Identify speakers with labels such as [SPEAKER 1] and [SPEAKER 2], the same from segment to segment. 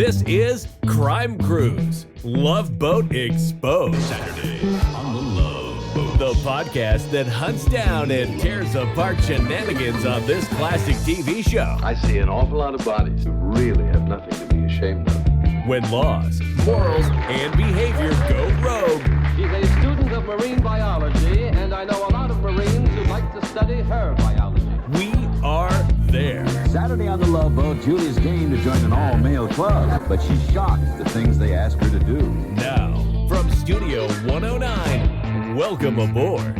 [SPEAKER 1] This is Crime Cruise, Love Boat Exposed. Saturday on the Love Boat. The podcast that hunts down and tears apart shenanigans on this classic TV show.
[SPEAKER 2] I see an awful lot of bodies who really have nothing to be ashamed of.
[SPEAKER 1] When laws, morals, and behaviors go rogue.
[SPEAKER 3] She's a student of marine biology, and I know a lot of Marines who like to study her biology.
[SPEAKER 1] We are there.
[SPEAKER 4] Saturday on the Love Boat, Julie's game to join an all-male club, but she's shocked at the things they ask her to do.
[SPEAKER 1] Now, from Studio 109, welcome aboard.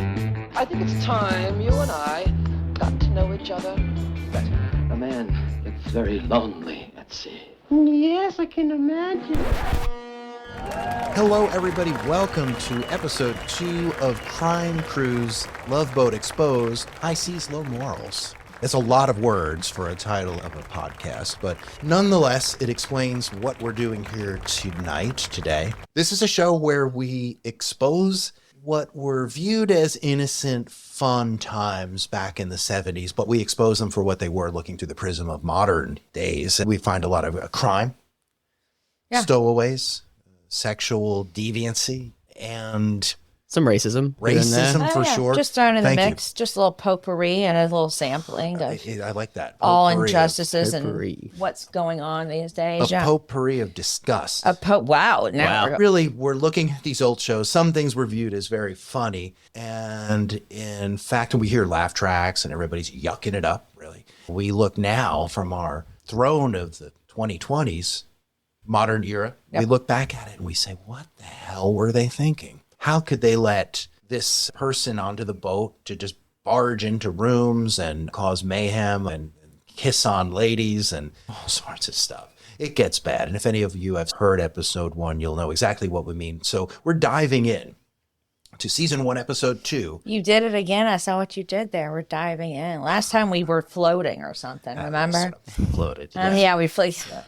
[SPEAKER 3] I think it's time you and I got to know each other better. A man gets very lonely at sea.
[SPEAKER 5] Yes, I can imagine.
[SPEAKER 6] Hello, everybody. Welcome to episode 2 of Crime Cruise, Love Boat Exposed, High Seas, Low Morals. It's a lot of words for a title of a podcast, but nonetheless, it explains what we're doing here today. This is a show where we expose what were viewed as innocent, fun times back in the 70s, but we expose them for what they were, looking through the prism of modern days. And we find a lot of crime, stowaways, sexual deviancy, and
[SPEAKER 7] some racism.
[SPEAKER 6] Racism for sure.
[SPEAKER 5] Just thrown in the
[SPEAKER 6] Thank
[SPEAKER 5] mix.
[SPEAKER 6] you.
[SPEAKER 5] Just a little potpourri and a little sampling of
[SPEAKER 6] I like that.
[SPEAKER 5] all
[SPEAKER 6] Potpourri
[SPEAKER 5] injustices
[SPEAKER 7] potpourri.
[SPEAKER 5] and what's going on these days.
[SPEAKER 6] A potpourri of disgust.
[SPEAKER 5] Wow. Now
[SPEAKER 7] Wow.
[SPEAKER 6] Really, we're looking at these old shows. Some things were viewed as very funny. And in fact, we hear laugh tracks and everybody's yucking it up, really. We look now from our throne of the 2020s, modern era.
[SPEAKER 5] Yep.
[SPEAKER 6] We look back at it and we say, what the hell were they thinking? How could they let this person onto the boat to just barge into rooms and cause mayhem and kiss on ladies and all sorts of stuff? It gets bad. And if any of you have heard episode 1, you'll know exactly what we mean. So we're diving in to season 1, episode 2.
[SPEAKER 5] you did it again. I saw what you did there. We're diving in. Last time we were floating or something, remember?
[SPEAKER 6] Floated.
[SPEAKER 5] Yeah, we floated. God,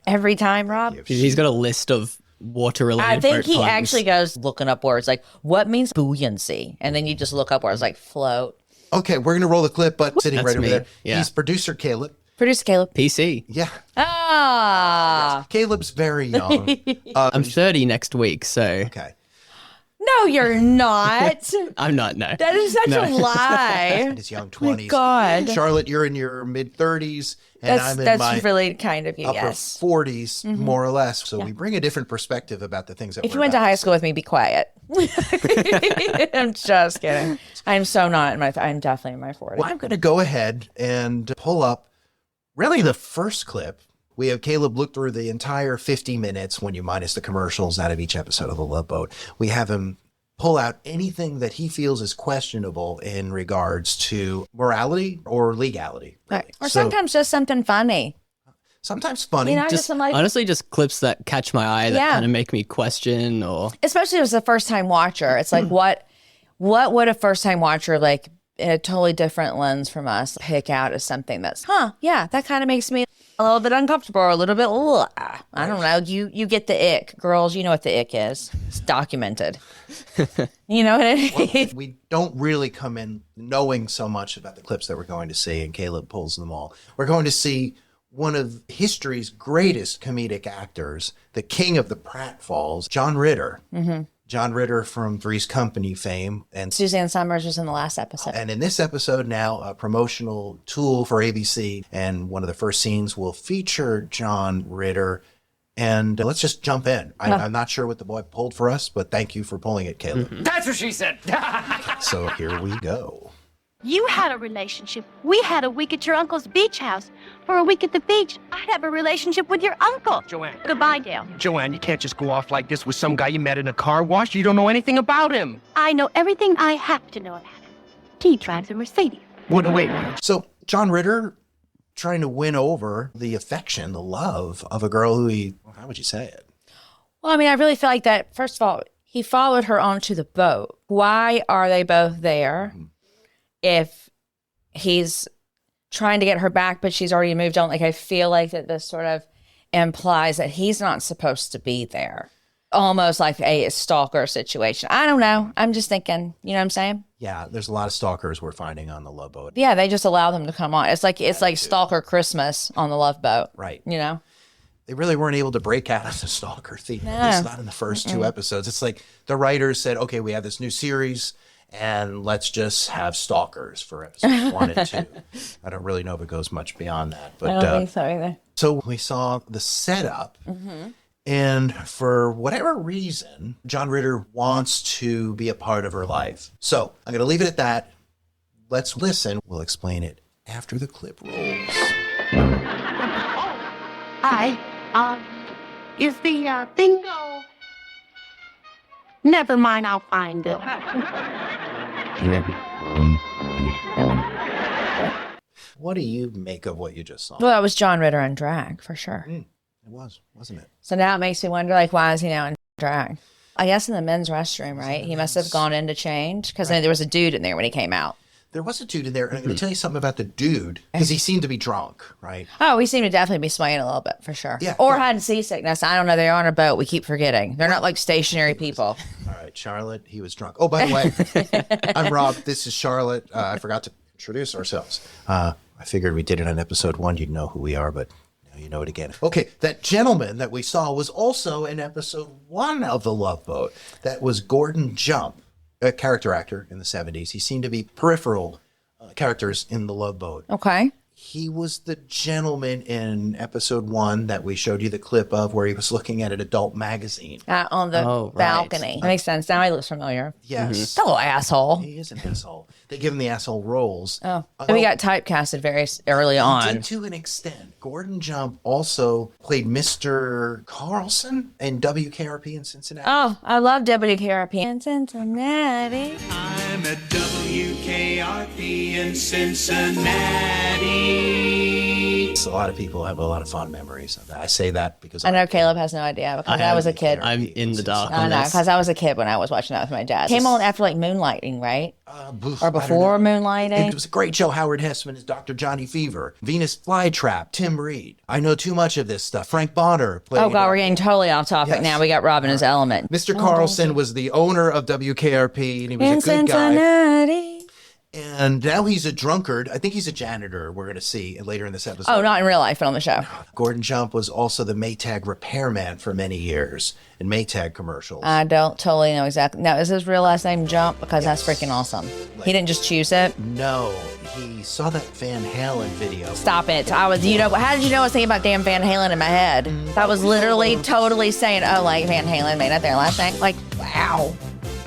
[SPEAKER 5] every time, Rob.
[SPEAKER 7] He's got a list of water-related
[SPEAKER 5] I think
[SPEAKER 7] boat
[SPEAKER 5] he
[SPEAKER 7] puns.
[SPEAKER 5] actually goes looking up words like, what means buoyancy? And then you just look up words like float.
[SPEAKER 6] Okay, we're going to roll the clip, but sitting
[SPEAKER 7] That's
[SPEAKER 6] right over
[SPEAKER 7] me.
[SPEAKER 6] there,
[SPEAKER 7] Yeah.
[SPEAKER 6] he's producer Caleb.
[SPEAKER 5] Producer Caleb.
[SPEAKER 7] PC.
[SPEAKER 6] Yeah,
[SPEAKER 5] Ah.
[SPEAKER 6] Caleb's very young.
[SPEAKER 7] I'm 30 next week, so
[SPEAKER 6] Okay.
[SPEAKER 5] No, you're not.
[SPEAKER 7] I'm not, no.
[SPEAKER 5] That is such a
[SPEAKER 6] In
[SPEAKER 5] lie.
[SPEAKER 6] his young 20s.
[SPEAKER 5] God.
[SPEAKER 6] Charlotte, you're in your mid-30s, and I'm in my
[SPEAKER 5] really kind of you,
[SPEAKER 6] upper
[SPEAKER 5] yes.
[SPEAKER 6] 40s, more or less. So we bring a different perspective about the things that
[SPEAKER 5] If
[SPEAKER 6] we're
[SPEAKER 5] you went to
[SPEAKER 6] about
[SPEAKER 5] high school with me, be quiet. I'm just kidding. I'm so not in my, I'm definitely in my 40s.
[SPEAKER 6] Well, I'm going to go ahead and pull up really the first clip. We have Caleb look through the entire 50 minutes, when you minus the commercials out of each episode of The Love Boat. We have him pull out anything that he feels is questionable in regards to morality or legality.
[SPEAKER 5] Right. Or
[SPEAKER 6] So-
[SPEAKER 5] sometimes just something funny.
[SPEAKER 6] Sometimes funny.
[SPEAKER 5] You know,
[SPEAKER 7] Just
[SPEAKER 5] I'm like,
[SPEAKER 7] honestly, just clips that catch my eye that
[SPEAKER 5] Yeah.
[SPEAKER 7] kind of make me question or...
[SPEAKER 5] especially as a first time watcher. It's like, what would a first time watcher, like in a totally different lens from us, pick out as something that's, yeah, that kind of makes me a little bit uncomfortable or a little bit, I don't know. You get the ick. Girls, you know what the ick is. It's documented. You know what I mean?
[SPEAKER 6] We don't really come in knowing so much about the clips that we're going to see, and Caleb pulls them all. We're going to see one of history's greatest comedic actors, the king of the pratfalls, John Ritter. Mm-hmm. John Ritter from Three's Company fame. And
[SPEAKER 5] Suzanne Summers was in the last episode.
[SPEAKER 6] in this episode now, a promotional tool for ABC, and one of the first scenes will feature John Ritter. And let's just jump in. I'm not sure what the boy pulled for us, but thank you for pulling it, Caleb.
[SPEAKER 3] That's what she said.
[SPEAKER 6] So here we go.
[SPEAKER 8] You had a relationship. We had a week at your uncle's beach house. For a week at the beach, I'd have a relationship with your uncle.
[SPEAKER 9] Joanne.
[SPEAKER 8] Goodbye, Dale.
[SPEAKER 9] Joanne, you can't just go off like this with some guy you met in a car wash. You don't know anything about him.
[SPEAKER 8] I know everything I have to know about him. He drives a Mercedes.
[SPEAKER 9] Wait.
[SPEAKER 6] So John Ritter trying to win over the affection, the love of a girl who how would you say it?
[SPEAKER 5] Well, I mean, I really feel like that, first of all, he followed her onto the boat. Why are they both there if he's trying to get her back, but she's already moved on? Like, I feel like that this sort of implies that he's not supposed to be there. Almost like a stalker situation. I don't know. I'm just thinking, you know what I'm saying?
[SPEAKER 6] Yeah, there's a lot of stalkers we're finding on the Love Boat.
[SPEAKER 5] Yeah, they just allow them to come on. It's like Stalker Christmas on the Love Boat.
[SPEAKER 6] Right.
[SPEAKER 5] You know?
[SPEAKER 6] they really weren't able to break out of the stalker theme. At least not in the first 2 episodes. It's like the writers said, okay, we have this new series, and let's just have stalkers for episodes 1 and 2. I don't really know if it goes much beyond that. But,
[SPEAKER 5] I don't think so either.
[SPEAKER 6] So we saw the setup, and for whatever reason, John Ritter wants to be a part of her life. So I'm going to leave it at that. Let's listen. We'll explain it after the clip rolls.
[SPEAKER 8] Hi. Is the bingo? Never mind, I'll find it.
[SPEAKER 6] What do you make of what you just saw?
[SPEAKER 5] Well, that was John Ritter in drag, for sure.
[SPEAKER 6] It was, wasn't it?
[SPEAKER 5] So now it makes me wonder, like, why is he now in drag? I guess in the men's restroom, right? He must have gone in to change, because there was a dude in there when he came out.
[SPEAKER 6] There was a dude in there, and I'm going to tell you something about the dude, because he seemed to be drunk, right?
[SPEAKER 5] Oh, he seemed to definitely be swaying a little bit, for sure.
[SPEAKER 6] Yeah,
[SPEAKER 5] Or
[SPEAKER 6] yeah.
[SPEAKER 5] had seasickness. I don't know. They're on a boat. We keep forgetting. They're not like stationary people.
[SPEAKER 6] All right, Charlotte, he was drunk. Oh, by the way, I'm Rob. This is Charlotte. I forgot to introduce ourselves. I figured we did it on episode 1. You'd know who we are, but now you know it again. Okay, that gentleman that we saw was also in episode 1 of The Love Boat. That was Gordon Jump, a character actor in the 70s. He seemed to be peripheral characters in The Love Boat.
[SPEAKER 5] Okay.
[SPEAKER 6] He was the gentleman in episode 1 that we showed you the clip of, where he was looking at an adult magazine.
[SPEAKER 5] On the
[SPEAKER 7] right.
[SPEAKER 5] balcony. That makes sense. Now he looks familiar.
[SPEAKER 6] Yes.
[SPEAKER 5] That little asshole.
[SPEAKER 6] He is an asshole. They give him the asshole roles.
[SPEAKER 5] Oh. And we got typecasted very early on.
[SPEAKER 6] To an extent. Gordon Jump also played Mr. Carlson in WKRP in Cincinnati.
[SPEAKER 5] Oh, I love WKRP in Cincinnati.
[SPEAKER 10] I'm at WKRP in Cincinnati.
[SPEAKER 6] So a lot of people have a lot of fond memories of that. I say that because
[SPEAKER 5] I know Caleb has no idea because I was a kid.
[SPEAKER 7] I'm in the dark.
[SPEAKER 5] I
[SPEAKER 7] on
[SPEAKER 5] know,
[SPEAKER 7] this.
[SPEAKER 5] because I was a kid when I was watching that with my dad. Came on after like Moonlighting, right? Or before Moonlighting?
[SPEAKER 6] It was a great show. Howard Hessman as Dr. Johnny Fever. Venus Flytrap. Tim Reed. I know too much of this stuff. Frank Bonner played.
[SPEAKER 5] Oh, God, we're getting totally off topic now. We got Rob in his element.
[SPEAKER 6] Mr. Carlson was the owner of WKRP, and he was
[SPEAKER 5] in
[SPEAKER 6] a good guy.
[SPEAKER 5] Cincinnati.
[SPEAKER 6] And now he's a drunkard. I think he's a janitor, we're going to see later in this episode.
[SPEAKER 5] Oh, not in real life, but on the show.
[SPEAKER 6] Gordon Jump was also the Maytag repairman for many years in Maytag commercials.
[SPEAKER 5] I don't totally know exactly. Now, is his real last name Jump? Because that's freaking awesome. He didn't just choose it.
[SPEAKER 6] No, he saw that Van Halen video.
[SPEAKER 5] Stop it. How did you know I was thinking about damn Van Halen in my head? That was literally totally saying, oh, like Van Halen made that their last name. Like, wow.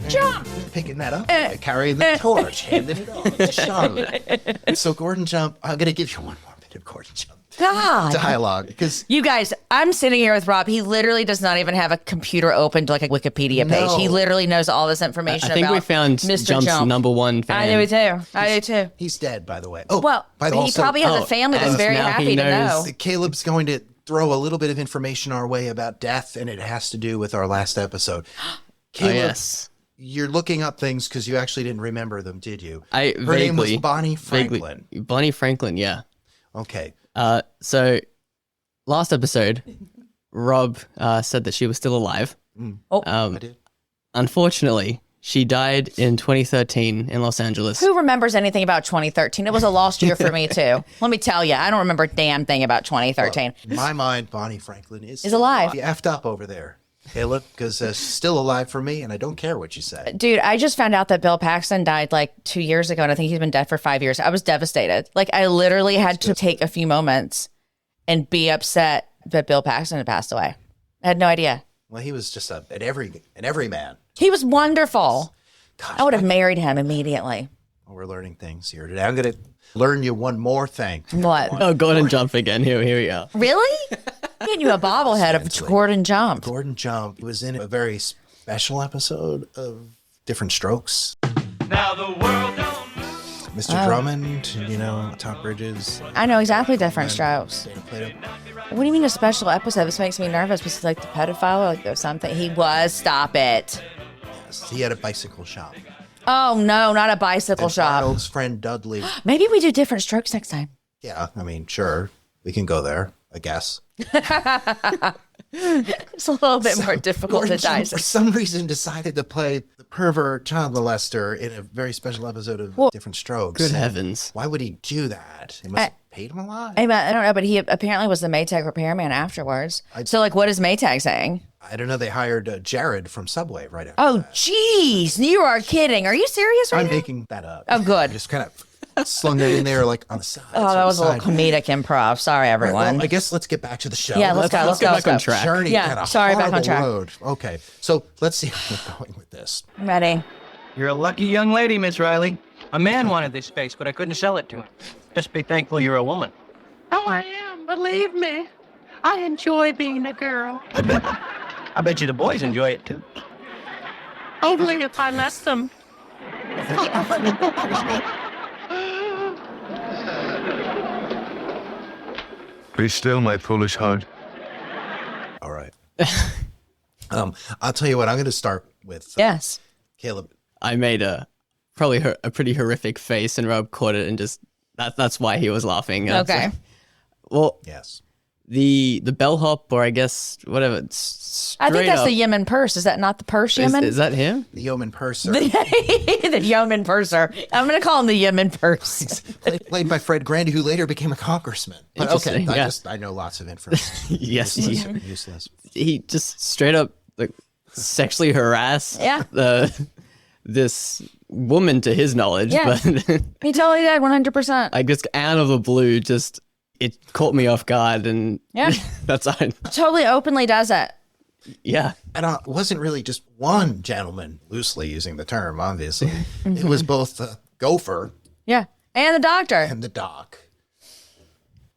[SPEAKER 5] Jump!
[SPEAKER 6] Picking that up, carrying the torch, handing it off to Charlotte. So Gordon Jump, I'm going to give you one more bit of Gordon Jump.
[SPEAKER 5] God.
[SPEAKER 6] Dialogue, because
[SPEAKER 5] you guys, I'm sitting here with Rob. He literally does not even have a computer open to like a Wikipedia page.
[SPEAKER 6] No.
[SPEAKER 5] He literally knows all this information
[SPEAKER 7] I think
[SPEAKER 5] about
[SPEAKER 7] we found
[SPEAKER 5] Mr.
[SPEAKER 7] Jump's
[SPEAKER 5] Jump.
[SPEAKER 7] #1 fan.
[SPEAKER 5] I do too. I do too.
[SPEAKER 6] he's dead, by the way. Oh,
[SPEAKER 5] Well,
[SPEAKER 6] by the
[SPEAKER 5] he probably has a family that's very
[SPEAKER 7] now
[SPEAKER 5] happy
[SPEAKER 7] he
[SPEAKER 5] to know.
[SPEAKER 7] knows.
[SPEAKER 6] Caleb's going to throw a little bit of information our way about death, and it has to do with our last episode. Caleb,
[SPEAKER 7] yes.
[SPEAKER 6] You're looking up things because you actually didn't remember them, did you?
[SPEAKER 7] Her
[SPEAKER 6] name was Bonnie Franklin.
[SPEAKER 7] Bonnie Franklin, yeah.
[SPEAKER 6] Okay.
[SPEAKER 7] So last episode, Rob said that she was still alive.
[SPEAKER 5] Oh,
[SPEAKER 6] I did.
[SPEAKER 7] Unfortunately, she died in 2013 in Los Angeles.
[SPEAKER 5] Who remembers anything about 2013? It was a lost year for me too. Let me tell you, I don't remember a damn thing about 2013.
[SPEAKER 6] In my mind, Bonnie Franklin is
[SPEAKER 5] alive.
[SPEAKER 6] You effed up over there, Caleb, because she's still alive for me, and I don't care what you say.
[SPEAKER 5] Dude, I just found out that Bill Paxton died like 2 years ago, and I think he's been dead for 5 years. I was devastated. Like, I literally had to take a few moments and be upset that Bill Paxton had passed away. I had no idea.
[SPEAKER 6] Well, he was just an every man.
[SPEAKER 5] He was wonderful.
[SPEAKER 6] Gosh,
[SPEAKER 5] I would have married him immediately.
[SPEAKER 6] We're learning things here today. I'm going to learn you one more thing.
[SPEAKER 5] What?
[SPEAKER 7] Oh, Gordon Jump again. Here we are.
[SPEAKER 5] Really? Getting you a bobblehead of Gordon Jump.
[SPEAKER 6] Gordon Jump was in a very special episode of Different Strokes.
[SPEAKER 10] Now the world don't
[SPEAKER 6] Mr. Drummond, Tom Bridges.
[SPEAKER 5] I know exactly Different Strokes.
[SPEAKER 6] Dana Plato.
[SPEAKER 5] What do you mean a special episode? This makes me nervous because he's like the pedophile or like there's something. He was. Stop it.
[SPEAKER 6] Yes, he had a bicycle shop.
[SPEAKER 5] Oh, no, not a bicycle shop.
[SPEAKER 6] Arnold's friend Dudley.
[SPEAKER 5] Maybe we do Different Strokes next time.
[SPEAKER 6] Yeah, I mean, sure. We can go there, I guess.
[SPEAKER 5] It's a little bit more difficult
[SPEAKER 6] Gordon
[SPEAKER 5] to
[SPEAKER 6] Jump,
[SPEAKER 5] dissect.
[SPEAKER 6] for some reason, decided to play the pervert child molester in a very special episode of Different Strokes.
[SPEAKER 7] Good
[SPEAKER 6] And
[SPEAKER 7] heavens.
[SPEAKER 6] Why would he do that? He must have paid him a lot?
[SPEAKER 5] I don't know, but he apparently was the Maytag repairman afterwards. So, like, what is Maytag saying?
[SPEAKER 6] I don't know. They hired Jared from Subway right after
[SPEAKER 5] Oh,
[SPEAKER 6] that.
[SPEAKER 5] jeez. You are kidding. Are you serious right
[SPEAKER 6] I'm
[SPEAKER 5] now?
[SPEAKER 6] making that up.
[SPEAKER 5] Oh, good.
[SPEAKER 6] Just kind of slung that in there like on the side.
[SPEAKER 5] Oh, that was a little comedic improv. Sorry, everyone.
[SPEAKER 6] Well, I guess let's get back to the show.
[SPEAKER 5] Yeah, let's go.
[SPEAKER 7] back on track.
[SPEAKER 6] Journey
[SPEAKER 5] Yeah,
[SPEAKER 6] down a
[SPEAKER 5] sorry, back on
[SPEAKER 6] horrible
[SPEAKER 5] track.
[SPEAKER 6] road. Okay, so let's see how we're going with this.
[SPEAKER 5] I'm ready.
[SPEAKER 9] You're a lucky young lady, Miss Riley. A man wanted this space, but I couldn't sell it to him. Just be thankful you're a woman.
[SPEAKER 11] Oh, I am. Believe me. I enjoy being a girl.
[SPEAKER 9] I bet you the boys enjoy it, too.
[SPEAKER 11] Only if I let them.
[SPEAKER 2] Be still, my foolish heart.
[SPEAKER 6] All right. I'll tell you what. I'm going to start with
[SPEAKER 5] Yes.
[SPEAKER 6] Caleb.
[SPEAKER 7] I made a pretty horrific face, and Rob caught it, and just that's why he was laughing.
[SPEAKER 5] Okay.
[SPEAKER 7] Well,
[SPEAKER 6] Yes.
[SPEAKER 7] the bellhop, or I guess whatever.
[SPEAKER 5] I think that's
[SPEAKER 7] up,
[SPEAKER 5] the yeoman purse. Is that not the purse yeoman?
[SPEAKER 7] Is that him?
[SPEAKER 6] The yeoman purser.
[SPEAKER 5] The yeoman purser. I'm going to call him the yeoman purse.
[SPEAKER 6] Played by Fred Grandy, who later became a congressman. But okay,
[SPEAKER 7] Interesting, yeah.
[SPEAKER 6] I know lots of information.
[SPEAKER 7] Yes,
[SPEAKER 6] Useless.
[SPEAKER 7] he just straight up like sexually harassed this woman to his knowledge.
[SPEAKER 5] Yeah.
[SPEAKER 7] But
[SPEAKER 5] He totally did, 100%.
[SPEAKER 7] I just out of the blue, just it caught me off guard, and
[SPEAKER 5] Yeah.
[SPEAKER 7] that's
[SPEAKER 5] Totally openly does it.
[SPEAKER 7] yeah.
[SPEAKER 6] And it wasn't really just one gentleman, loosely using the term, obviously. It was both the gopher
[SPEAKER 5] Yeah. And the doctor.
[SPEAKER 6] and the doc.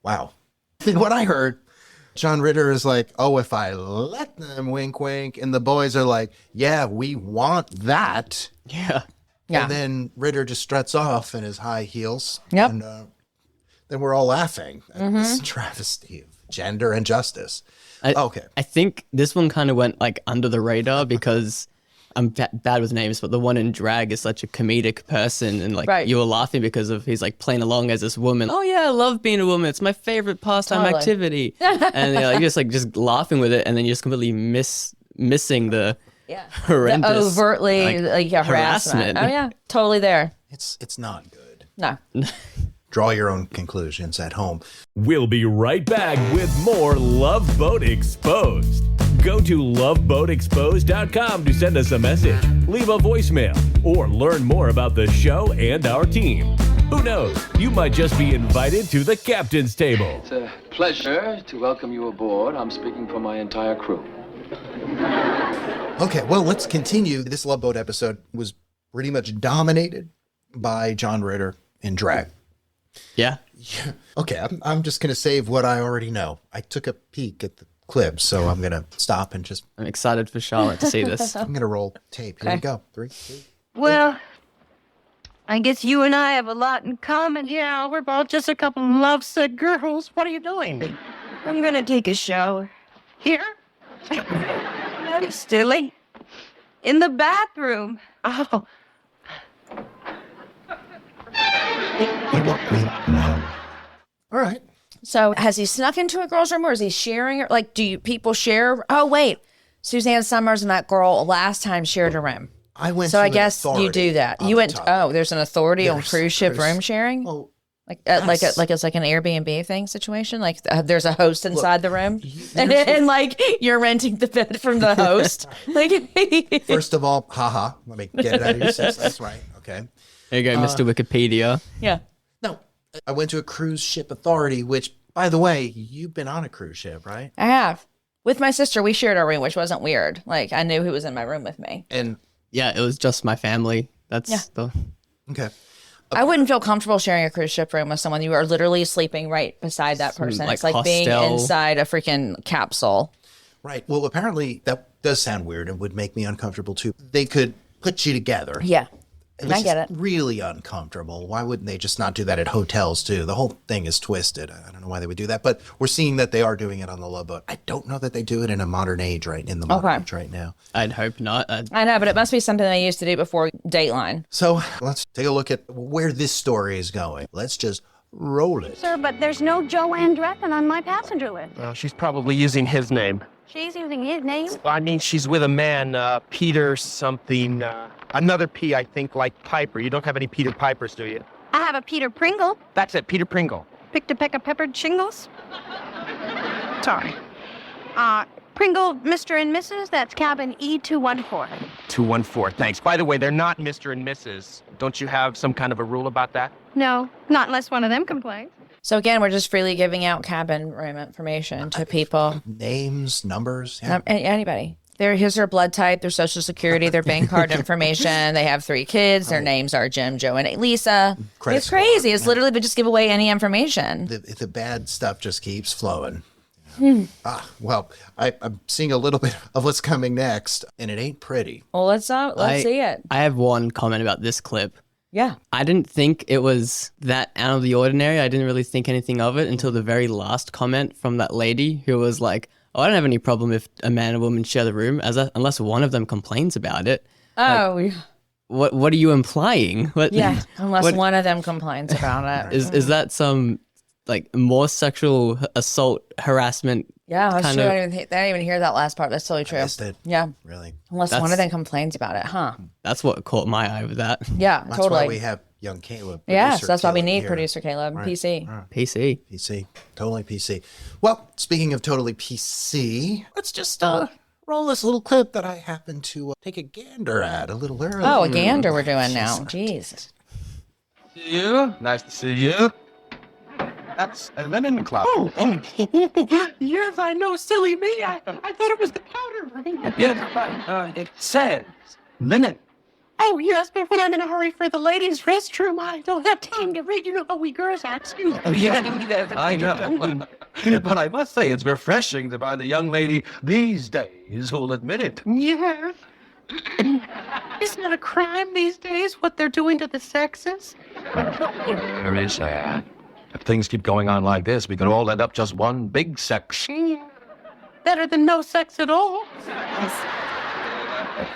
[SPEAKER 6] Wow. And what I heard, John Ritter is like, oh, if I let them wink, wink. And the boys are like, yeah, we want that.
[SPEAKER 7] Yeah.
[SPEAKER 5] Yeah.
[SPEAKER 6] And then Ritter just struts off in his high heels.
[SPEAKER 5] Yep.
[SPEAKER 6] And then we're all laughing at this travesty of gender and justice. Okay.
[SPEAKER 7] I think this one kind of went like under the radar because I'm bad with names, but the one in drag is such a comedic person, and like
[SPEAKER 5] Right.
[SPEAKER 7] you were laughing because of he's like playing along as this woman. Oh yeah, I love being a woman. It's my favorite pastime
[SPEAKER 5] Totally.
[SPEAKER 7] activity, and you're just laughing with it, and then you're just completely missing the horrendous
[SPEAKER 5] The overtly harassment.
[SPEAKER 7] harassment.
[SPEAKER 5] Oh, yeah. Totally there.
[SPEAKER 6] It's not good.
[SPEAKER 5] No.
[SPEAKER 6] Draw your own conclusions at home.
[SPEAKER 1] We'll be right back with more Love Boat Exposed. Go to loveboatexposed.com to send us a message, leave a voicemail, or learn more about the show and our team. Who knows? You might just be invited to the captain's table.
[SPEAKER 3] It's a pleasure to welcome you aboard. I'm speaking for my entire crew.
[SPEAKER 6] Okay, well, let's continue. This Love Boat episode was pretty much dominated by John Ritter in drag.
[SPEAKER 7] Yeah.
[SPEAKER 6] Okay, I'm just going to save what I already know. I took a peek at the clips, so I'm going to stop and just...
[SPEAKER 7] I'm excited for Charlotte to see this.
[SPEAKER 6] I'm going to roll tape. Here we go. 3, 2...
[SPEAKER 11] Well, I guess you and I have a lot in common. Yeah, we're both just a couple of lovesick girls. What are you doing? I'm gonna take a shower. Here? No, Stilly. In the bathroom. Oh.
[SPEAKER 6] All right.
[SPEAKER 5] So has he snuck into a girl's room, or is he sharing it? Like, do people share? Oh, wait. Suzanne Summers and that girl last time shared a room.
[SPEAKER 6] I went
[SPEAKER 5] So
[SPEAKER 6] to
[SPEAKER 5] I
[SPEAKER 6] an
[SPEAKER 5] guess you
[SPEAKER 6] authority
[SPEAKER 5] do that.
[SPEAKER 6] on
[SPEAKER 5] You
[SPEAKER 6] the
[SPEAKER 5] went,
[SPEAKER 6] topic.
[SPEAKER 5] there's an authority on
[SPEAKER 6] There's-
[SPEAKER 5] cruise ship
[SPEAKER 6] there's-
[SPEAKER 5] room sharing?
[SPEAKER 6] Well,
[SPEAKER 5] Like
[SPEAKER 6] that's-
[SPEAKER 5] it's like an Airbnb thing situation. Like there's a host inside the room, and,
[SPEAKER 6] there's
[SPEAKER 5] and like you're renting the bed from the host. Like,
[SPEAKER 6] first of all, haha, let me get it out of your system. That's right. Okay.
[SPEAKER 7] There you go, Mr. Wikipedia.
[SPEAKER 5] yeah,
[SPEAKER 6] No, I went to a cruise ship authority, which, by the way, you've been on a cruise ship, right?
[SPEAKER 5] I have. With my sister, we shared our room, which wasn't weird. Like I knew who was in my room with me.
[SPEAKER 6] And
[SPEAKER 7] Yeah, it was just my family. That's
[SPEAKER 5] Yeah.
[SPEAKER 7] the
[SPEAKER 6] okay.
[SPEAKER 5] I wouldn't feel comfortable sharing a cruise ship room with someone. You are literally sleeping right beside that person.
[SPEAKER 7] like
[SPEAKER 5] It's like being
[SPEAKER 7] hostel.
[SPEAKER 5] inside a freaking capsule.
[SPEAKER 6] Right. Well, apparently that does sound weird and would make me uncomfortable too. They could put you together.
[SPEAKER 5] Yeah,
[SPEAKER 6] Which
[SPEAKER 5] I get
[SPEAKER 6] is
[SPEAKER 5] it.
[SPEAKER 6] really uncomfortable. Why wouldn't they just not do that at hotels too? The whole thing is twisted. I don't know why they would do that, but we're seeing that they are doing it on the Love Boat. I don't know that they do it in a modern age, in the modern age right now.
[SPEAKER 7] I'd hope not.
[SPEAKER 5] I know, but it must be something they used to do before Dateline.
[SPEAKER 6] So let's take a look at where this story is going. Let's just roll it.
[SPEAKER 8] Sir, but there's no Joanne Dretton on my passenger list.
[SPEAKER 9] Well, she's probably using his name.
[SPEAKER 8] She's using his name.
[SPEAKER 9] I mean, she's with a man, Peter something, another P, I think, like Piper. You don't have any Peter Pipers, do you?
[SPEAKER 8] I have a Peter Pringle.
[SPEAKER 9] That's it, Peter Pringle.
[SPEAKER 11] Picked a peck of peppered shingles? Sorry. Pringle, Mr. and Mrs., that's cabin E214.
[SPEAKER 9] 214, thanks. By the way, they're not Mr. and Mrs. Don't you have some kind of a rule about that?
[SPEAKER 11] No, not unless one of them complains.
[SPEAKER 5] So again, we're just freely giving out cabin room information to people.
[SPEAKER 6] Names, numbers. Yeah.
[SPEAKER 5] Anybody. Here's their blood type, their social security, their bank card information. They have 3 kids. Their names are Jim, Joe, and Lisa. It's crazy. It's literally but just give away any information.
[SPEAKER 6] The bad stuff just keeps flowing. Well, I'm seeing a little bit of what's coming next, and it ain't pretty.
[SPEAKER 5] Well, let's see it.
[SPEAKER 7] I have one comment about this clip.
[SPEAKER 5] Yeah.
[SPEAKER 7] I didn't think it was that out of the ordinary. I didn't really think anything of it until the very last comment from that lady who was like, oh, I don't have any problem if a man and woman share the room unless one of them complains about it.
[SPEAKER 5] Oh,
[SPEAKER 7] like, what are you implying?
[SPEAKER 5] Unless one of them complains about it.
[SPEAKER 7] Is that some like more sexual assault harassment?
[SPEAKER 5] Yeah, that's true. I didn't even hear that last part. That's totally true.
[SPEAKER 6] I missed it.
[SPEAKER 5] Yeah.
[SPEAKER 6] Really?
[SPEAKER 5] Unless one of them complains about it, huh?
[SPEAKER 7] That's what caught my eye with that.
[SPEAKER 5] Yeah,
[SPEAKER 6] That's
[SPEAKER 5] totally.
[SPEAKER 6] why we have young Caleb.
[SPEAKER 5] Yes, that's why we
[SPEAKER 6] Caleb
[SPEAKER 5] need
[SPEAKER 6] here.
[SPEAKER 5] producer Caleb.
[SPEAKER 6] Right.
[SPEAKER 5] PC.
[SPEAKER 6] Right.
[SPEAKER 7] PC.
[SPEAKER 6] Totally PC. Well, speaking of totally PC, let's just roll this little clip that I happened to take a gander at a little earlier.
[SPEAKER 5] Oh, a gander we're doing now. Jeez.
[SPEAKER 9] See you. Nice to see you. That's a linen club. Oh. Yes, I know, silly me. I thought it was the powder room. Yeah, it says linen. Oh, yes, but when I'm in a hurry for the ladies' restroom, I don't have time to read. You know how we girls act. Oh, yeah, I know. But I must say, it's refreshing to find a young lady these days who'll admit it. Yes. Isn't it a crime these days, what they're doing to the sexes? Very sad. If things keep going on like this, we could all end up just one big sex. Better than no sex at all.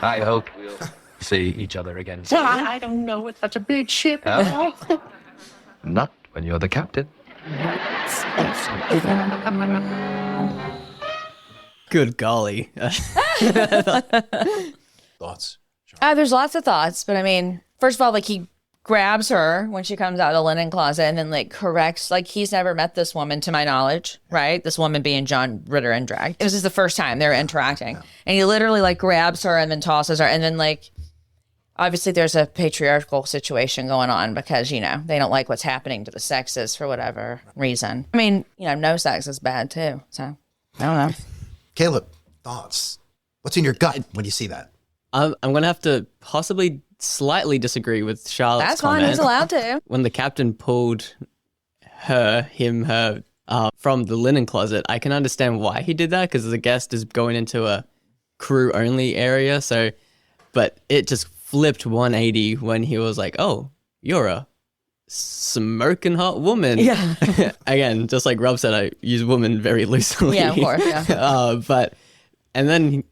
[SPEAKER 9] I hope we'll see each other again soon. I don't know. It's such a big ship. Not when you're the captain.
[SPEAKER 7] Good golly.
[SPEAKER 6] Thoughts?
[SPEAKER 5] There's lots of thoughts, but I mean, first of all, like he grabs her when she comes out of the linen closet and then like corrects, like he's never met this woman to my knowledge, right? This woman being John Ritter in drag. This is the first time they're interacting. And he literally like grabs her and then tosses her. And then like, obviously there's a patriarchal situation going on because, you know, they don't like what's happening to the sexes for whatever reason. I mean, you know, no sex is bad too. So I don't know.
[SPEAKER 6] Caleb, thoughts? What's in your gut when you see that?
[SPEAKER 7] I'm going to have to possibly slightly disagree with Charlotte's
[SPEAKER 5] That's
[SPEAKER 7] comment.
[SPEAKER 5] fine. He's allowed to.
[SPEAKER 7] When the captain pulled her from the linen closet, I can understand why he did that because the guest is going into a crew-only area. So, but it just flipped 180 when he was like, oh, you're a smoking hot woman.
[SPEAKER 5] Yeah.
[SPEAKER 7] Again, just like Rob said, I use woman very loosely.
[SPEAKER 5] Yeah, of course. Yeah.
[SPEAKER 7] And then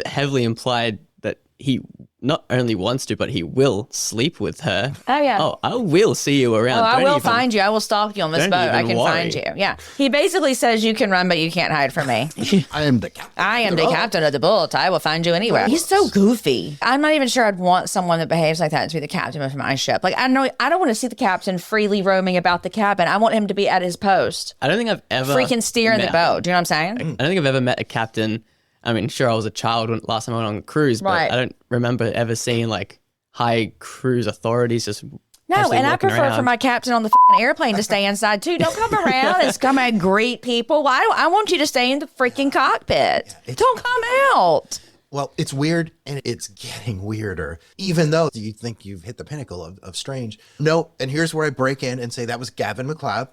[SPEAKER 7] heavily implied that he not only wants to, but he will sleep with her.
[SPEAKER 5] Oh, yeah.
[SPEAKER 7] Oh, I will see you around.
[SPEAKER 5] Oh, I will find you. I will stalk you on this
[SPEAKER 7] Don't
[SPEAKER 5] boat. I
[SPEAKER 7] even
[SPEAKER 5] can
[SPEAKER 7] worry.
[SPEAKER 5] find you. Yeah. He basically says you can run, but you can't hide from me.
[SPEAKER 6] I am the captain.
[SPEAKER 5] I am the captain of the boat. I will find you anywhere. He's so goofy. I'm not even sure I'd want someone that behaves like that to be the captain of my ship. Like, I don't want to see the captain freely roaming about the cabin. I want him to be at his post.
[SPEAKER 7] I don't think I've ever
[SPEAKER 5] freaking steering the boat. Do you know what I'm saying?
[SPEAKER 7] I don't think I've ever met a captain. I mean, sure, I was a child when last time I went on a cruise, but
[SPEAKER 5] Right.
[SPEAKER 7] I don't remember ever seeing like high cruise authorities just
[SPEAKER 5] No,
[SPEAKER 7] constantly
[SPEAKER 5] and I
[SPEAKER 7] walking
[SPEAKER 5] prefer
[SPEAKER 7] around.
[SPEAKER 5] for my captain on the f***ing airplane to stay inside too. Don't come around and come and greet people. I want you to stay in the freaking cockpit. Don't come out.
[SPEAKER 6] Well, it's weird, and it's getting weirder, even though you think you've hit the pinnacle of strange. No, and here's where I break in and say that was Gavin McLeod,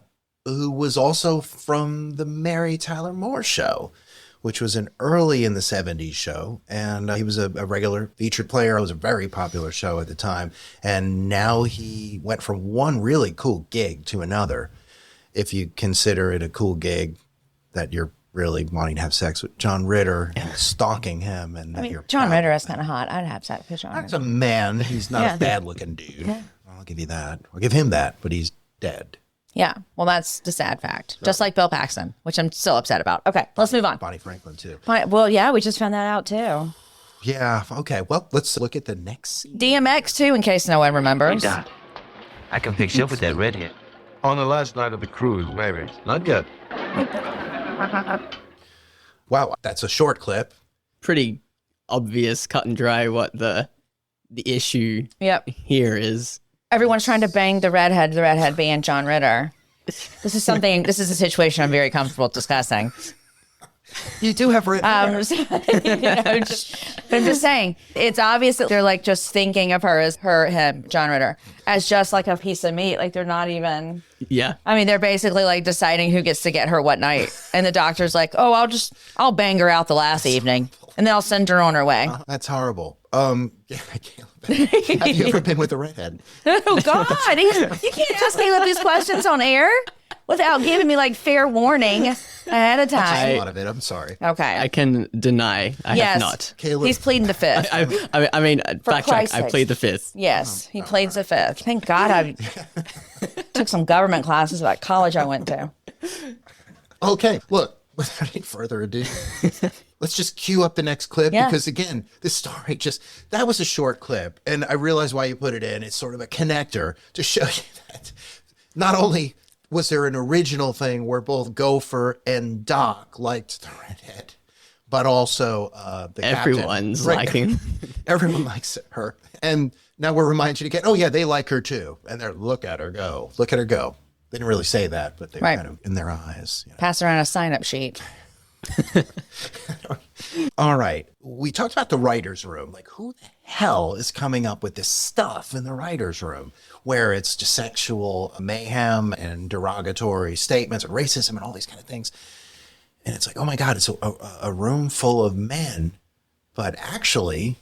[SPEAKER 6] who was also from the Mary Tyler Moore Show, which was an early in the 70s show. And he was a regular featured player. It was a very popular show at the time. And now he went from one really cool gig to another. If you consider it a cool gig that you're really wanting to have sex with John Ritter, and stalking him. And
[SPEAKER 5] I mean,
[SPEAKER 6] you're
[SPEAKER 5] John
[SPEAKER 6] proud.
[SPEAKER 5] Ritter is kind of hot. I'd have sex with John
[SPEAKER 6] As
[SPEAKER 5] Ritter.
[SPEAKER 6] a man, he's not
[SPEAKER 5] Yeah.
[SPEAKER 6] a bad looking dude.
[SPEAKER 5] Yeah.
[SPEAKER 6] I'll give you that. I'll give him that, but he's dead.
[SPEAKER 5] Yeah, well, that's the sad fact. Just like Bill Paxton, which I'm still upset about. Okay, let's move on.
[SPEAKER 6] Bonnie Franklin, too.
[SPEAKER 5] Well, yeah, we just found that out, too.
[SPEAKER 6] Yeah, okay. Well, let's look at the next scene.
[SPEAKER 5] DMX, too, in case no one remembers.
[SPEAKER 12] I can fix you up with that red hair.
[SPEAKER 2] On the last night of the cruise, maybe. Not yet.
[SPEAKER 6] Wow, that's a short clip.
[SPEAKER 7] Pretty obvious, cut and dry what the issue here is.
[SPEAKER 5] Everyone's trying to bang the redhead being John Ritter. This is a situation I'm very comfortable discussing.
[SPEAKER 6] You do have red hair.
[SPEAKER 5] I'm just saying, it's obvious that they're like just thinking of her as him, John Ritter, as just like a piece of meat. Like they're not even.
[SPEAKER 7] Yeah.
[SPEAKER 5] I mean, they're basically like deciding who gets to get her what night. And the doctor's like, oh, I'll bang her out the last evening and then I'll send her on her way.
[SPEAKER 6] That's horrible. Yeah, have you ever been with a redhead?
[SPEAKER 5] Oh, God. You can't ask Caleb these questions on air without giving me like fair warning ahead of time.
[SPEAKER 6] A lot of it. I'm sorry.
[SPEAKER 5] Okay.
[SPEAKER 7] I can deny I have not.
[SPEAKER 6] Caleb.
[SPEAKER 5] He's pleading the fifth.
[SPEAKER 7] I mean, backtrack. I plead the fifth.
[SPEAKER 5] Yes, he pleads the fifth. Thank God I took some government classes about college I went to.
[SPEAKER 6] Okay, look, without any further ado, let's just cue up the next clip because, again, this story that was a short clip. And I realize why you put it in. It's sort of a connector to show you that not only was there an original thing where both Gopher and Doc liked the redhead, but also the
[SPEAKER 7] everyone's
[SPEAKER 6] captain.
[SPEAKER 7] liking.
[SPEAKER 6] Everyone likes her. And now we're reminded again, oh, yeah, they like her too. And they're, look at her go. Look at her go. They didn't really say that, but they were kind of in their eyes. You know.
[SPEAKER 5] Pass around a sign-up sheet.
[SPEAKER 6] All right. We talked about the writer's room. Like, who the hell is coming up with this stuff in the writer's room where it's just sexual mayhem and derogatory statements and racism and all these kind of things? And it's like, oh my God, it's a room full of men. But actually,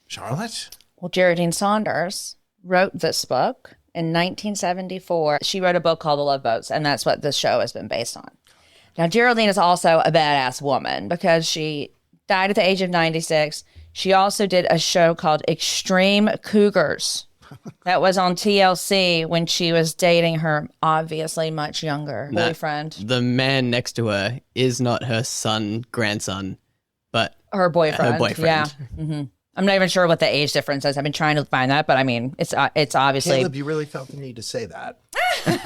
[SPEAKER 6] Charlotte?
[SPEAKER 5] Well, Geraldine Saunders wrote this book in 1974. She wrote a book called The Love Boats, and that's what this show has been based on. Now, Geraldine is also a badass woman because she died at the age of 96. She also did a show called Extreme Cougars. That was on TLC when she was dating her obviously much younger boyfriend.
[SPEAKER 7] The man next to her is not her grandson, but
[SPEAKER 5] her boyfriend.
[SPEAKER 7] Her boyfriend.
[SPEAKER 5] Yeah. Mm-hmm. I'm not even sure what the age difference is. I've been trying to find that, but I mean, it's obviously.
[SPEAKER 6] Caleb, you really felt the need to say that.
[SPEAKER 7] Just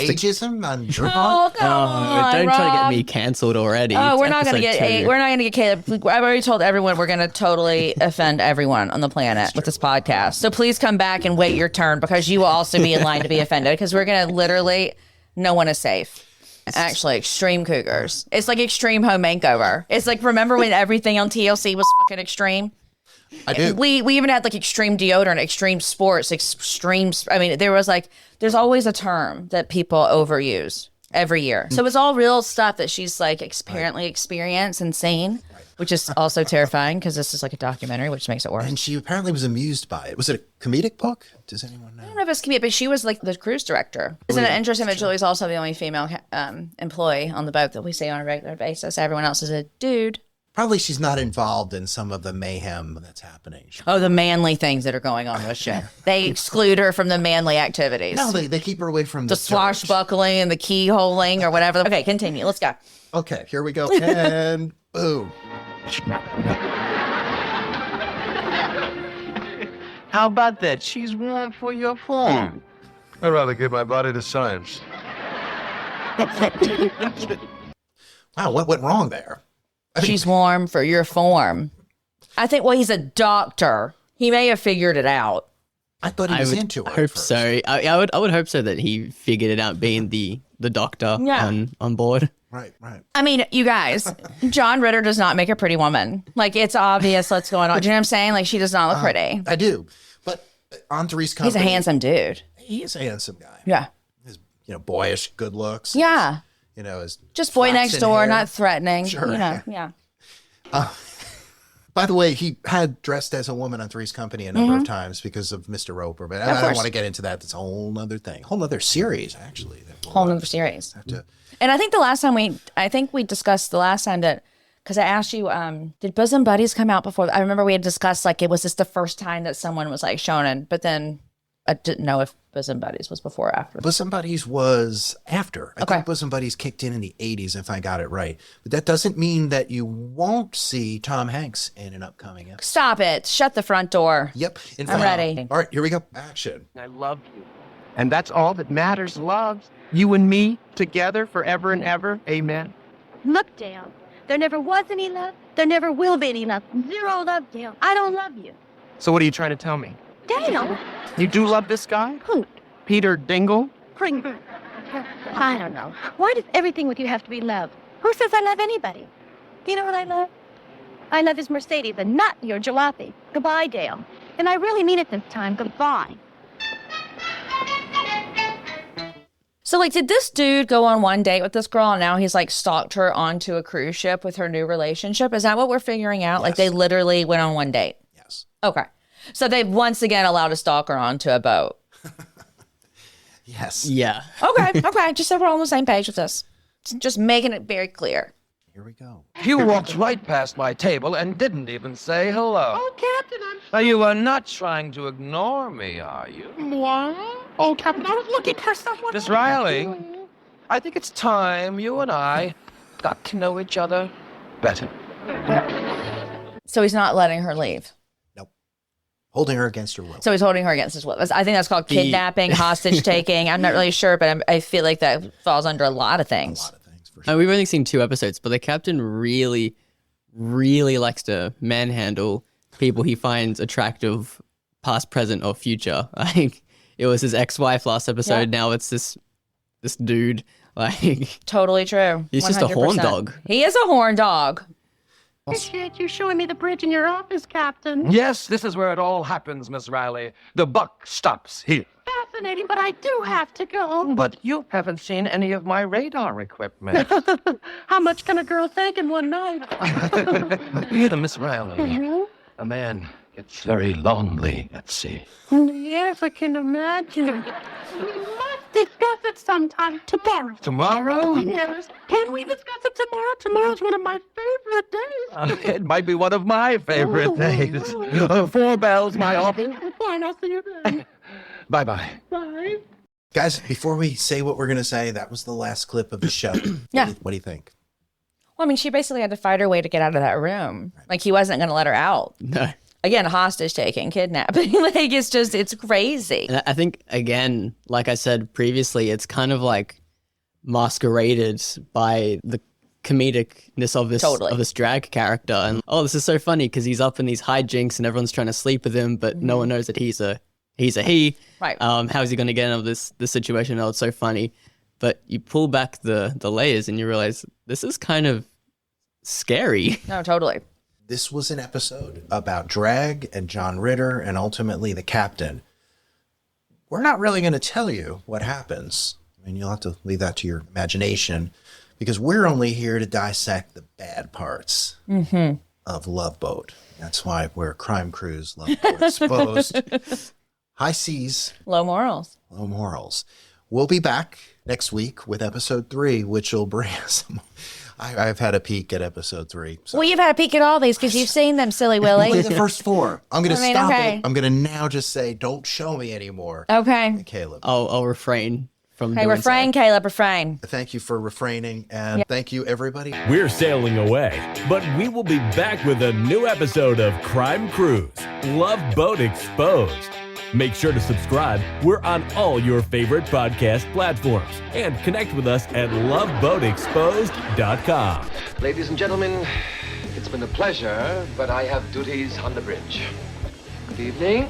[SPEAKER 6] ageism on
[SPEAKER 5] Oh, come on,
[SPEAKER 7] don't
[SPEAKER 5] Rob.
[SPEAKER 7] try to get me canceled already.
[SPEAKER 5] Oh,
[SPEAKER 7] It's
[SPEAKER 5] we're not going to
[SPEAKER 7] episode 2.
[SPEAKER 5] We're not going to get Caleb. I've already told everyone we're going to totally offend everyone on the planet with this podcast. So please come back and wait your turn because you will also be in line to be offended because we're going to literally, no one is safe. Actually, Extreme Cougars. It's like Extreme Home Makeover. It's like, remember when everything on TLC was fucking extreme?
[SPEAKER 6] I do.
[SPEAKER 5] We even had like extreme deodorant, extreme sports, extreme. I mean, there's always a term that people overuse every year. So it's all real stuff that she's like apparently experienced and seen, which is also terrifying because this is like a documentary, which makes it worse.
[SPEAKER 6] And she apparently was amused by it. Was it a comedic book? Does anyone know?
[SPEAKER 5] I don't know if it's comedic, but she was like the cruise director. Isn't it interesting that Julie's also the only female employee on the boat that we see on a regular basis? Everyone else is a dude.
[SPEAKER 6] Probably she's not involved in some of the mayhem that's happening.
[SPEAKER 5] Oh, the manly things that are going on with shit. They exclude her from the manly activities.
[SPEAKER 6] No, they keep her away from the
[SPEAKER 5] swashbuckling and the keyholing or whatever. Okay, continue. Let's go.
[SPEAKER 6] Okay, here we go. And boom.
[SPEAKER 9] How about that? She's warm for your form.
[SPEAKER 2] I'd rather give my body to science.
[SPEAKER 6] Wow, what went wrong there?
[SPEAKER 5] She's warm for your form. I think, well, he's a doctor. He may have figured it out.
[SPEAKER 6] I thought he was into it.
[SPEAKER 7] I hope so. I would hope so that he figured it out being the doctor on board.
[SPEAKER 6] Right.
[SPEAKER 5] I mean, you guys, John Ritter does not make a pretty woman. Like, it's obvious what's going on. Do you know what I'm saying? Like, she does not look pretty.
[SPEAKER 6] I do. But on Three's Company...
[SPEAKER 5] He's a handsome dude.
[SPEAKER 6] He is a handsome guy.
[SPEAKER 5] Yeah.
[SPEAKER 6] His, boyish good looks.
[SPEAKER 5] Yeah.
[SPEAKER 6] His
[SPEAKER 5] just boy next door, not threatening.
[SPEAKER 6] Sure.
[SPEAKER 5] Yeah.
[SPEAKER 6] By the way, he had dressed as a woman on Three's Company a number of times because of Mr. Roper, but I don't want to get into that. That's a whole other thing. Whole other series, actually.
[SPEAKER 5] Whole other series. And I think the last time we discussed the last time that, because I asked you, did Bosom Buddies come out before? I remember we had discussed, like, it was just the first time that someone was, like, shonen, but then I didn't know if Bosom Buddies was before or after.
[SPEAKER 6] Bosom Buddies was after. I think Bosom Buddies kicked in the 80s, if I got it right. But that doesn't mean that you won't see Tom Hanks in an upcoming episode.
[SPEAKER 5] Stop it. Shut the front door.
[SPEAKER 6] Yep.
[SPEAKER 5] I'm ready.
[SPEAKER 6] All right, here we go. Action.
[SPEAKER 9] I love you. And that's all that matters, love. You and me together forever and ever. Amen.
[SPEAKER 8] Look, Dale, there never was any love. There never will be any love. Zero love, Dale. I don't love you.
[SPEAKER 9] So what are you trying to tell me?
[SPEAKER 8] Dale!
[SPEAKER 9] You do love this guy?
[SPEAKER 8] Who?
[SPEAKER 9] Peter Dingle?
[SPEAKER 8] Pringle. I don't know. Why does everything with you have to be love? Who says I love anybody? You know what I love? I love his Mercedes and not your jalopy. Goodbye, Dale. And I really mean it this time. Goodbye.
[SPEAKER 5] So, like, did this dude go on one date with this girl and now he's, like, stalked her onto a cruise ship with her new relationship? Is that what we're figuring out? Yes. Like, they literally went on one date?
[SPEAKER 6] Yes.
[SPEAKER 5] Okay. So they've once again allowed a stalker onto a boat?
[SPEAKER 6] Yes.
[SPEAKER 7] Yeah.
[SPEAKER 5] Okay. Just so we're all on the same page with this. Just making it very clear.
[SPEAKER 6] Here we go.
[SPEAKER 9] You walked right past my table and didn't even say hello.
[SPEAKER 11] Oh, Captain, I'm...
[SPEAKER 9] Now, you are not trying to ignore me, are you?
[SPEAKER 11] What? Oh, Captain, I was looking for someone...
[SPEAKER 9] Miss Riley, I think it's time you and I got to know each other better.
[SPEAKER 5] So he's not letting her leave?
[SPEAKER 6] Nope. Holding her against her will.
[SPEAKER 5] So he's holding her against his will. I think that's called kidnapping, hostage taking. I'm not really sure, but I feel like that falls under a lot of things.
[SPEAKER 6] A lot of things, for sure.
[SPEAKER 7] We've only seen 2 episodes, but the captain really, really likes to manhandle people he finds attractive, past, present, or future. Like, it was his ex-wife last episode. Yeah. Now it's this dude. Like,
[SPEAKER 5] totally true.
[SPEAKER 7] He's 100%. Just a horn dog.
[SPEAKER 5] He is a horn dog.
[SPEAKER 11] Appreciate you showing me the bridge in your office, Captain.
[SPEAKER 9] Yes, this is where it all happens, Miss Riley. The buck stops here.
[SPEAKER 11] Fascinating, but I do have to go.
[SPEAKER 9] But you haven't seen any of my radar equipment.
[SPEAKER 11] How much can a girl take in one night?
[SPEAKER 9] Here, Miss Riley. A man gets very lonely at sea.
[SPEAKER 11] Yes, I can imagine. We must discuss it sometime tomorrow.
[SPEAKER 9] Tomorrow?
[SPEAKER 11] Yes. Can we discuss it tomorrow? Tomorrow's one of my favorite days.
[SPEAKER 9] It might be one of my favorite days. 4 bells, my office.
[SPEAKER 11] Fine, I'll see you then.
[SPEAKER 9] Bye-bye.
[SPEAKER 11] Bye.
[SPEAKER 6] Guys, before we say what we're going to say, that was the last clip of the show.
[SPEAKER 5] Yeah.
[SPEAKER 6] What do you think?
[SPEAKER 5] Well, I mean, she basically had to fight her way to get out of that room. Like, he wasn't going to let her out.
[SPEAKER 7] No.
[SPEAKER 5] Again, hostage taking, kidnapping. Like, it's crazy.
[SPEAKER 7] And I think, again, like I said previously, it's kind of like masqueraded by the comedicness of this drag character. And, this is so funny because he's up in these hijinks and everyone's trying to sleep with him, but no one knows that he's a he.
[SPEAKER 5] Right.
[SPEAKER 7] How's he going to get out of this situation? It's so funny. But you pull back the layers and you realize this is kind of scary.
[SPEAKER 5] No, totally.
[SPEAKER 6] This was an episode about drag and John Ritter and ultimately the captain. We're not really going to tell you what happens. I mean, you'll have to leave that to your imagination because we're only here to dissect the bad parts of Love Boat. That's why we're Crime Cruise, Love Boat Exposed. High seas.
[SPEAKER 5] Low morals.
[SPEAKER 6] Low morals. We'll be back next week with episode 3, which will bring us I've had a peek at episode 3. So.
[SPEAKER 5] Well, you've had a peek at all these because you've seen them, silly Willy.
[SPEAKER 6] Only the first 4. I'm going to stop
[SPEAKER 5] okay.
[SPEAKER 6] it. I'm going to now just say, don't show me anymore.
[SPEAKER 5] Okay.
[SPEAKER 6] Caleb.
[SPEAKER 7] I'll refrain from
[SPEAKER 5] doing refrain, so. Caleb, refrain.
[SPEAKER 6] Thank you for refraining, and thank you, everybody.
[SPEAKER 1] We're sailing away, but we will be back with a new episode of Crime Cruise, Love Boat Exposed. Make sure to subscribe. We're on all your favorite podcast platforms. And connect with us at loveboatexposed.com.
[SPEAKER 3] Ladies and gentlemen, it's been a pleasure, but I have duties on the bridge. Good evening.